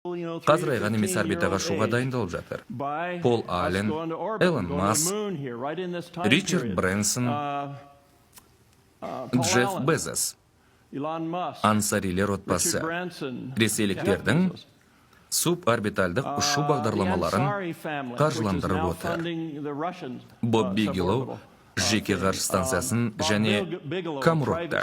Қазір айға немесе орбитаға ұшуға дайындалып жатыр. Пол Аллен, Элон Маск, Ричард Брэнсон, Джефф Безос, ансарилер отбасы, ресейліктердің суборбитальдық ұшу бағдарламаларын қаржыландырып отыр. Боб Бигелоу жеке ғарыш станциясын және Камротта.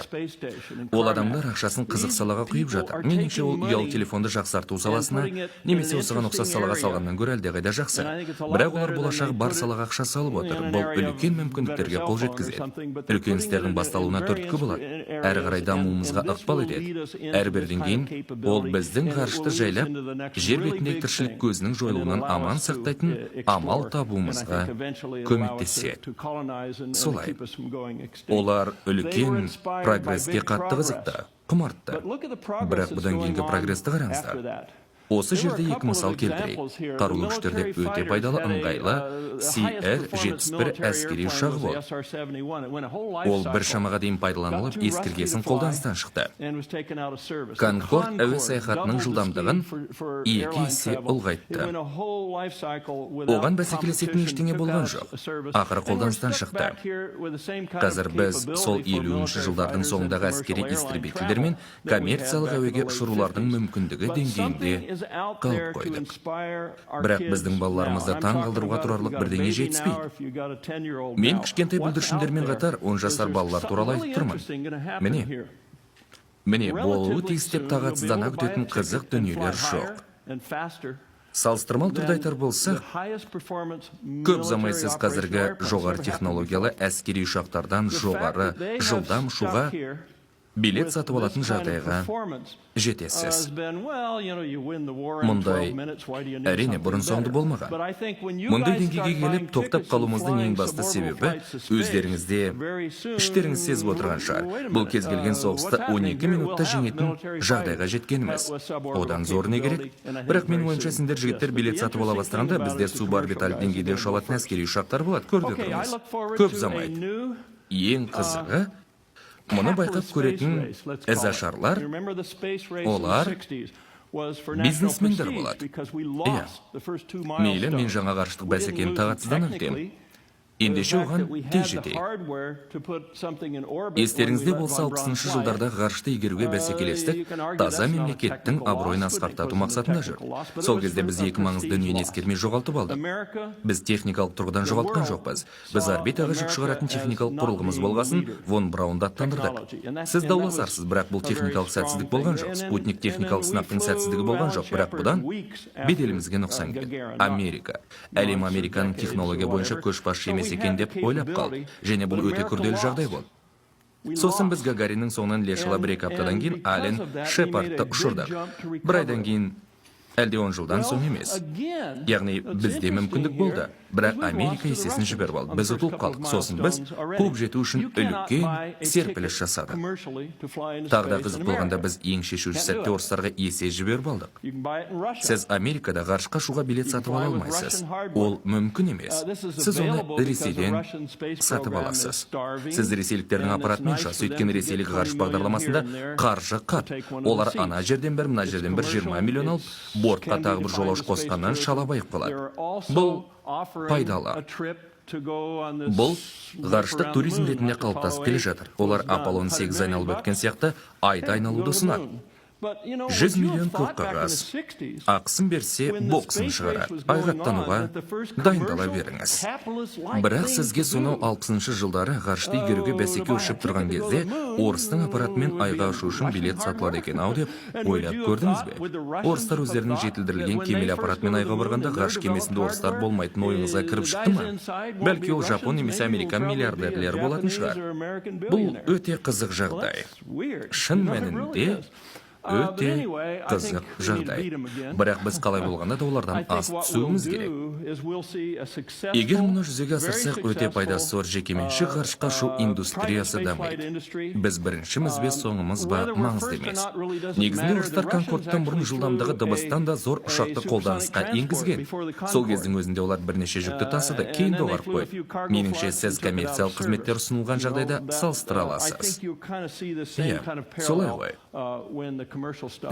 Ол адамдар ақшасын қызық салаға құйып жатыр. Меніңше ол ұялы телефонды жақсарту саласына, немесе осыған ұқсас салаға салғаннан гөрі әлдеқайда жақсы. Бірақ олар болашағы бар салаға ақша салып отыр. Бұл үлкен мүмкіндіктерге қол жеткізеді. Үлкен істердің басталуына түрткі болады. Әрі қарай дамуымызға ықпал етеді. Әрбірден кейін ол біздің ғарышты жайлап, жер бетіндегі тіршілік көзінің жойылуынан аман сақтайтын амал табуымызға көмектеседі. Солай, олар үлкен прогресске қатты қызықты, құмартты. Бірақ бұдан кейінгі прогрессті қараңыздар. Осы жерде екі мысал келтірейік. Қарулы күштерде өте пайдалы ыңғайлы CR-71 әскери ұшағы болды. Ол бір шамаға дейін пайдаланылып, ескіргесін қолданыстан шықты. Конкорд әуе саяхатының жылдамдығын 2 есе ұлғайтты. Оған бәсекелесетін ештеңе болған жоқ. Ақыры қолданыстан шықты. Қазір біз сол 50-ші жылдардың соңындағы әскери истребительдер мен коммерциялық әуеге ұшырулардың мүмкіндігі деңгейінде қалып қойдық. Бірақ біздің балаларымызды таң қалдыруға тұрарлық бірдеңе жетіспейді. Мен кішкентай бүлдіршіндермен қатар 10 жасар балалар туралы айтып тұрмын. Міне, болуы тиіс деп тағатсыздана күтетін қызық дүниелер жоқ. Салыстырмалы түрде айтар болсақ, көп ұзамай сіз қазіргі жоғары технологиялы әскери ұшақтардан жоғары жылдам ұшуға билет сатып алатын жағдайға жетесіз. Мұндай әрине бұрын соңды болмаған. Мұндай деңгейге келіп тоқтап қалуымыздың ең басты себебі өздеріңізде іштеріңіз сезіп отырған шығар. Бұл кез келген соғысты 12 минутта жеңетін жағдайға жеткеніміз. Одан зор не керек? Бірақ менің ойымша сендер жігіттер билет сатып ала бастағанда бізде суборбиталь деңгейде ұшалатын әскери ұшақтар болады, көрдік тұрмыз. Көп ұзамайды. Ең қызығы, мұны байқап көретін ізашарлар, олар бизнесмендер болады. Мейлі, мен жаңа ғарыштық бәсекені тағатсыздан өтем. Ендеше оған тез жетейік. Естеріңізде болса 60-шы жылдарда ғарышты игеруге бәсекелестік таза мемлекеттің абыройын асқақтату мақсатында жүр. Сол кезде біз екі маңызды дүниені ескермей жоғалтып алдық. Біз техникалық тұрғыдан жоғалтқан жоқпыз. Біз орбитаға жүк шығаратын техникалық құрылғымыз болғасын, Вон Браунды аттандырдық. Сіз дауласарсыз, бірақ бұл техникалық сәтсіздік болған жоқ. Спутник техникалық сынақтың сәтсіздігі болған жоқ, бірақ бұдан беделімізге нұқсан келеді. Америка. Әлем Американың технология бойынша көшбасшы емес екен деп ойлап қалды, және бұл өте күрделі жағдай болды. Сосын біз Гагариннің соңынан іле-шала 1-2 аптадан кейін Аллен Шепардты ұшырдық. Бір айдан кейін әлде 10 жылдан соң емес. Яғни бізде мүмкіндік болды, бірақ Америка есесін жіберіп алды. Біз ұтылып қалдық. Сосын біз қуып жету үшін үлкен серпіліс жасадық. Тағы да қызық болғанда біз ең шешуші сәтте орыстарға есе жіберіп алдық. Сіз Америкада ғарышқа ұшуға билет сатып ала алмайсыз. Ол мүмкін емес. Сіз оны Ресейден сатып аласыз. Сіз ресейліктердің аппаратымен ұшасыз, өйткені ресейлік ғарыш бағдарламасында қаржы қат. Олар ана жерден бір, мына жерден бір 20 миллион алып, бортқа тағы бір жолаушы қосқаннан шалабайып қалады. Бұл пайдалы. Бұл ғарыштық туризм ретінде қалыптасып келе жатыр. Олар Аполлон 8 айналып өткен сияқты айда айналуды ұсынады. 100 миллион көк қағаз. Ақысын берсе, боксын шығарады. Айға аттануға дайындала беріңіз. Бірақ сізге сонау 60-шы жылдары ғарышты игеруге бәсеке ұшып тұрған кезде, орыстың аппаратымен айға ұшу үшін билет сатылады екен ау деп ойлап көрдіңіз бе? Орыстар өздерінің жетілдірілген кемел аппаратымен айға барғанда ғарыш кемесінде орыстар болмайтын ойыңызға кіріп шықты ма? Бәлки ол Жапон немесе Американ миллиардерлері болатын шығар. Бұл өте қызық жағдай. Шын мәнінде өте қызық жағдай. Бірақ біз қалай болғанда да олардан аз түсуіміз керек. Егер мұны жүзеге асырсақ, өте пайдасы зор жекеменшік ғарышқа ұшу индустриясы дамиды. Біз біріншіміз бе, соңымыз ба маңызды емес. Негізінде орыстар Конкордтан бұрын жылдамдығы дыбыстан да зор ұшақты қолданысқа енгізген. Сол кездің өзінде олар бірнеше жүкті тасыды, кейін доғарып қойды. Меніңше, сіз коммерциялық қызметтер ұсынылған жағдайда салыстыра аласыз. Солай ғой.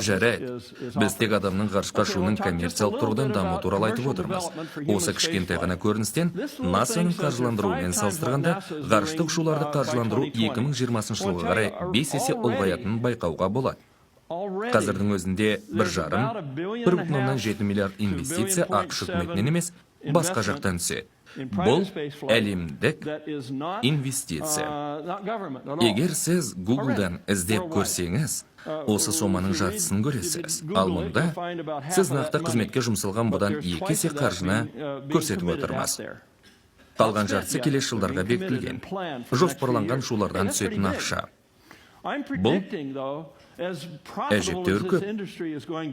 Жарайды, біз тек адамның ғарышқа ұшуының коммерциялық тұрғыдан даму туралы айтып отырмыз. Осы кішкентай ғана көріністен НАСАның қаржыландыруымен салыстырғанда ғарыштық ұшуларды қаржыландыру 2020 жылға қарай 5 есе ұлғаятынын байқауға болады. Қазірдің өзінде 1,7 миллиард инвестиция ақш үкіметінен емес, басқа жақтан түседі. Бұл әлемдік инвестиция. Егер сіз Google-дан іздеп көрсеңіз, осы соманың жартысын көресіз. Ал мұнда сіз нақты қызметке жұмсалған бұдан 2 есе қаржыны көрсетіп отырмыз. Қалған жартысы келесі жылдарға бекітілген. Жоспарланған шулардан түсетін ақша. Бұл әжептәуір көп.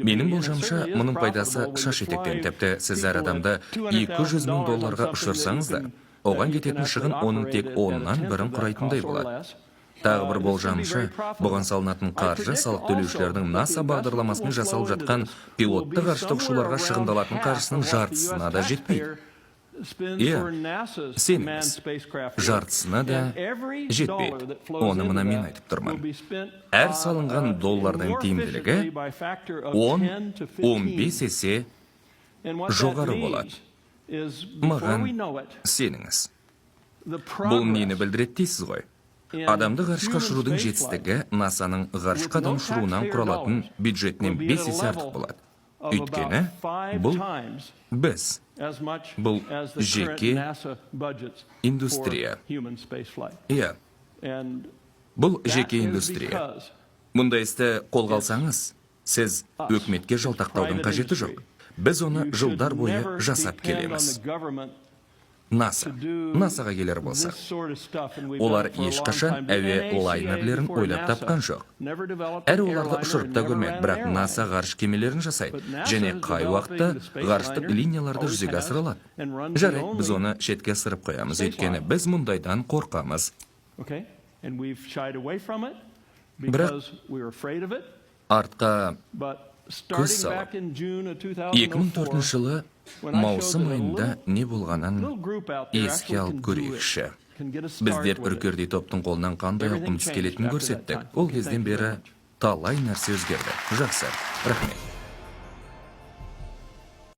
Менің болжамша, мұның пайдасы шаш етектен. Тіпті сіз әр адамды $200 мың ұшырсаңыз да, оған кететін шығын оның тек 10-нан 1-ін құрайтындай болады. Тағы бір болжамша, бұған салынатын қаржы салық төлеушілердің НАСА бағдарламасымен жасалып жатқан пилотты ғарыштық ұшуларға шығындалатын қаржысының жартысына да жетпейді. Сеніңіз, жартысына да жетпейді. Оны мұна мен айтып тұрмын. Әр салынған доллардың тиімділігі 10-15 есе жоғары болады. Маған сеніңіз. Бұл нені білдіреді дейсіз ғой? Адамды ғарышқа ұшырудың жетістігі НАСАның ғарышқа адам ұшыруынан құралатын бюджетінен 5 есе артық болады. Өйткені бұл біз, бұл жеке индустрия. Бұл жеке индустрия. Мұндай істі қолға алсаңыз, сіз өкіметке жалтақтаудың қажеті жоқ. Біз оны жылдар бойы жасап келеміз. НАСАға келер болсақ, олар ешқашан әуе лайнерлерін ойлап тапқан жоқ. Әрі оларды ұшырып та көрмеді, бірақ НАСА ғарыш кемелерін жасайды, және қай уақытта ғарыштық линияларды жүзеге асыра алады. Жарайды, біз оны шетке ысырып қоямыз, өйткені біз мұндайдан қорқамыз. Бірақ артқа көз салып, 2004 жылы маусым айында не болғанын еске алып көрейікші. Біздер үркердей топтың қолынан қандай ауқымды келетінін көрсеттік. Ол кезден бері талай нәрсе өзгерді. Жақсы, рахмет.